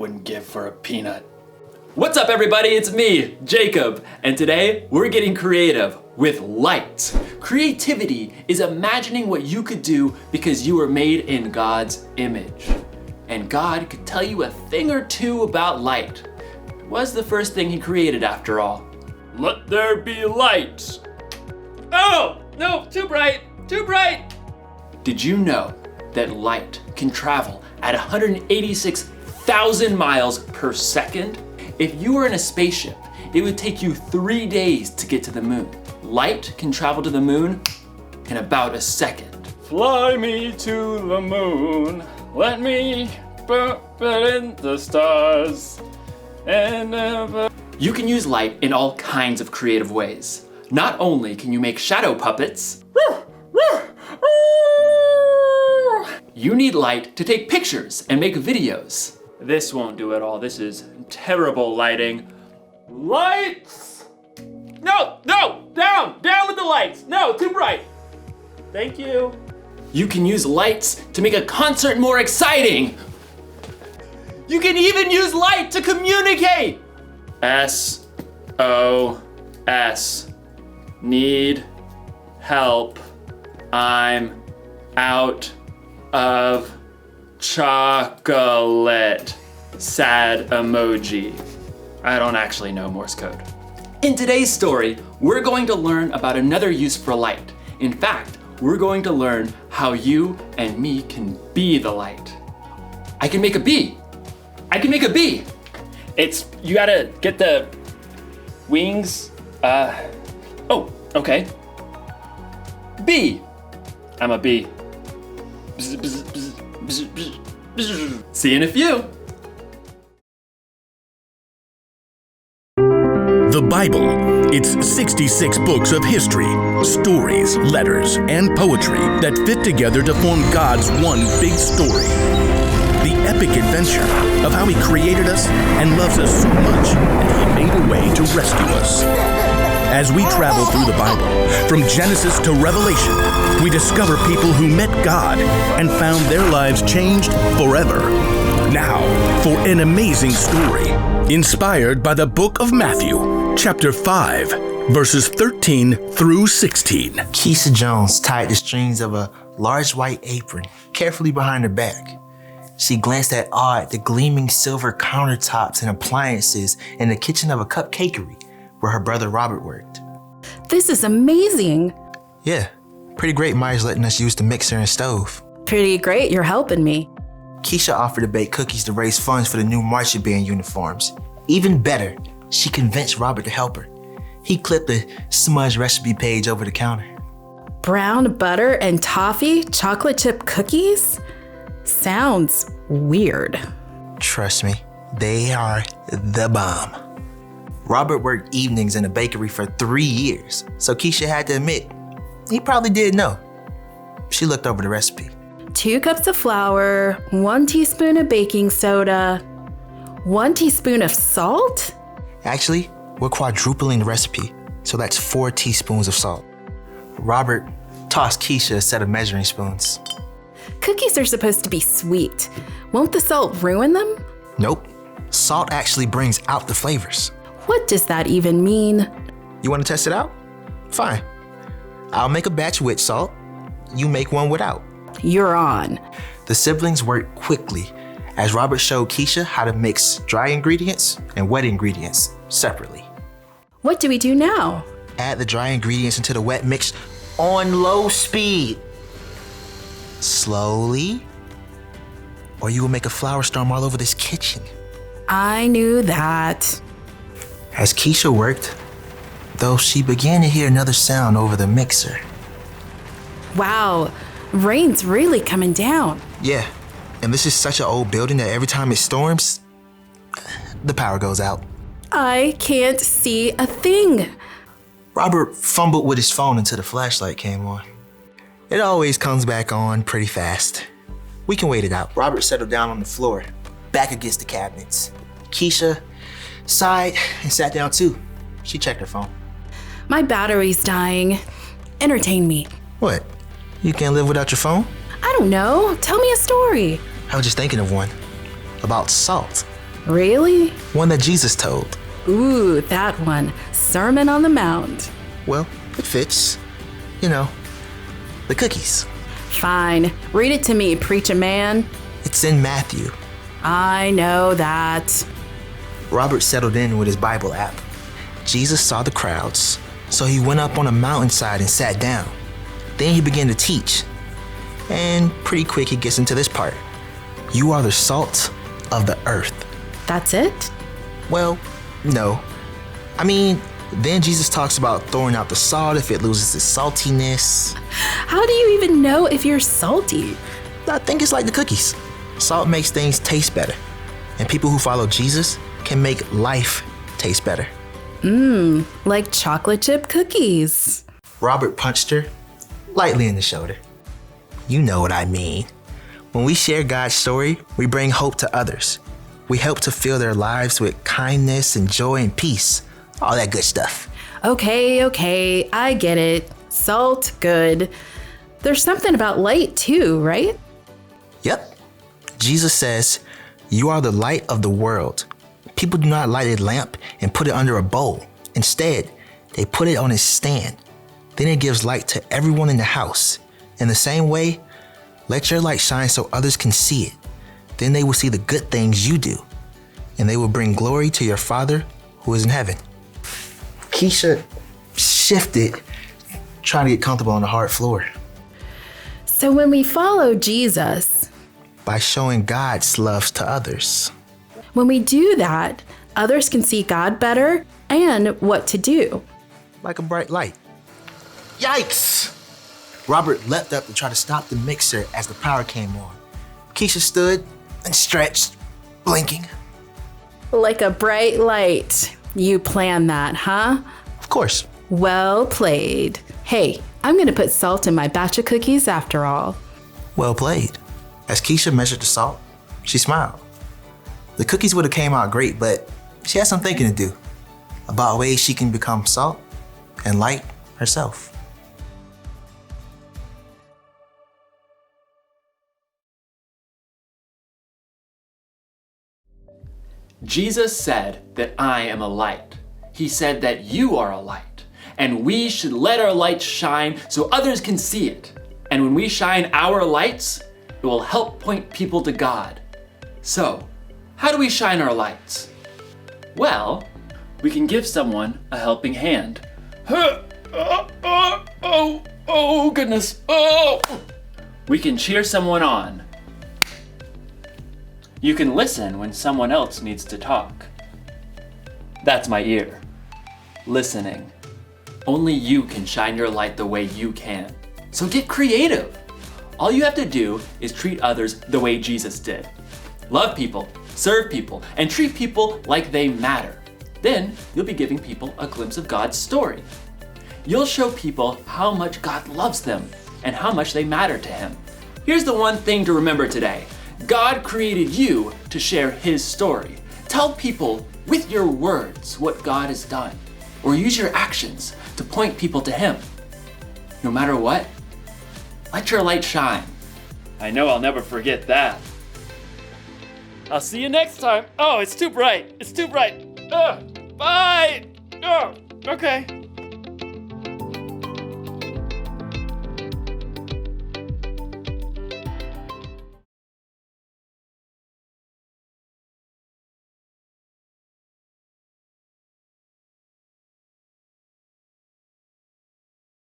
wouldn't give for a peanut. What's up everybody, it's me, Jacob, and today we're getting creative with light. Creativity is imagining what you could do because you were made in God's image. And God could tell you a thing or two about light. It was the first thing he created after all. Let there be light. Oh, no, too bright, too bright. Did you know that light can travel at 186,000 miles per second? If you were in a spaceship, it would take you 3 days to get to the moon. Light can travel to the moon in about a second. Fly me to the moon, let me put it in the stars, and never... You can use light in all kinds of creative ways. Not only can you make shadow puppets, you need light to take pictures and make videos. This won't do it all. This is terrible lighting. Lights! No, down with the lights. No, too bright. Thank you. You can use lights to make a concert more exciting. You can even use light to communicate. SOS. Need help. I'm out of chocolate. Sad emoji. I don't actually know Morse code. In today's story, we're going to learn about another use for light. In fact, we're going to learn how you and me can be the light. I can make a bee. You gotta get the wings. Oh, okay. Bee. I'm a bee. Bzz, bzz, bzz, bzz, bzz, bzz. See you in a few. The Bible. It's 66 books of history, stories, letters, and poetry that fit together to form God's one big story. The epic adventure of how He created us and loves us so much that He made a way to rescue us. As we travel through the Bible, from Genesis to Revelation, we discover people who met God and found their lives changed forever. Now, for an amazing story, inspired by the book of Matthew, chapter 5, verses 13 through 16. Keisha Jones tied the strings of a large white apron carefully behind her back. She glanced at awe at the gleaming silver countertops and appliances in the kitchen of a cupcakery where her brother Robert worked. This is amazing. Yeah, pretty great Myers letting us use the mixer and stove. Pretty great you're helping me. Keisha offered to bake cookies to raise funds for the new marching band uniforms. Even better, she convinced Robert to help her. He clipped a smudge recipe page over the counter. Brown butter and toffee chocolate chip cookies? Sounds weird. Trust me, they are the bomb. Robert worked evenings in a bakery for 3 years, so Keisha had to admit, he probably did know. She looked over the recipe. 2 cups of flour, 1 teaspoon of baking soda, 1 teaspoon of salt? Actually, we're quadrupling the recipe, so that's 4 teaspoons of salt. Robert tossed Keisha a set of measuring spoons. Cookies are supposed to be sweet. Won't the salt ruin them? Nope. Salt actually brings out the flavors. What does that even mean? You want to test it out? Fine. I'll make a batch with salt. You make one without. You're on. The siblings worked quickly as Robert showed Keisha how to mix dry ingredients and wet ingredients separately. What do we do now? Add the dry ingredients into the wet mix on low speed. Slowly, or you will make a flour storm all over this kitchen. I knew that. As Keisha worked, though, she began to hear another sound over the mixer. Wow, rain's really coming down. Yeah, and this is such an old building that every time it storms, the power goes out. I can't see a thing. Robert fumbled with his phone until the flashlight came on. It always comes back on pretty fast. We can wait it out. Robert settled down on the floor, back against the cabinets. Keisha sighed and sat down too. She checked her phone. My battery's dying. Entertain me. What? You can't live without your phone? I don't know. Tell me a story. I was just thinking of one. About salt. Really? One that Jesus told. Ooh, that one. Sermon on the Mount. Well, it fits. You know, the cookies. Fine. Read it to me, preacher man. It's in Matthew. I know that. Robert settled in with his Bible app. Jesus saw the crowds, so he went up on a mountainside and sat down. Then he began to teach. And pretty quick he gets into this part. You are the salt of the earth. That's it? Well, no. I mean, then Jesus talks about throwing out the salt if it loses its saltiness. How do you even know if you're salty? I think it's like the cookies. Salt makes things taste better. And people who follow Jesus can make life taste better. Like chocolate chip cookies. Robert punched her lightly in the shoulder. You know what I mean. When we share God's story, we bring hope to others. We help to fill their lives with kindness and joy and peace. All that good stuff. Okay, I get it. Salt, good. There's something about light too, right? Yep. Jesus says, you are the light of the world. People do not light a lamp and put it under a bowl. Instead, they put it on a stand. Then it gives light to everyone in the house. In the same way, let your light shine so others can see it. Then they will see the good things you do, and they will bring glory to your Father who is in heaven. Keisha shifted, trying to get comfortable on the hard floor. So when we follow Jesus, By showing God's love to others. when we do that, others can see God better and what to do. Like a bright light. Yikes! Robert leapt up to try to stop the mixer as the power came on. Keisha stood and stretched, blinking. Like a bright light. You planned that, huh? Of course. Well played. Hey, I'm gonna put salt in my batch of cookies after all. Well played. As Keisha measured the salt, she smiled. The cookies would have came out great, but she had some thinking to do about ways she can become salt and light herself. Jesus said that I am a light. He said that you are a light, and we should let our light shine so others can see it. And when we shine our lights, it will help point people to God. So, how do we shine our lights? Well, we can give someone a helping hand. Oh, goodness. Oh! We can cheer someone on. You can listen when someone else needs to talk. That's my ear. Listening. Only you can shine your light the way you can. So get creative. All you have to do is treat others the way Jesus did. Love people, serve people, and treat people like they matter. Then you'll be giving people a glimpse of God's story. You'll show people how much God loves them and how much they matter to Him. Here's the one thing to remember today. God created you to share His story. Tell people with your words what God has done, or use your actions to point people to Him. No matter what, let your light shine. I know I'll never forget that. I'll see you next time. Oh, it's too bright. It's too bright. Bye. Oh, okay.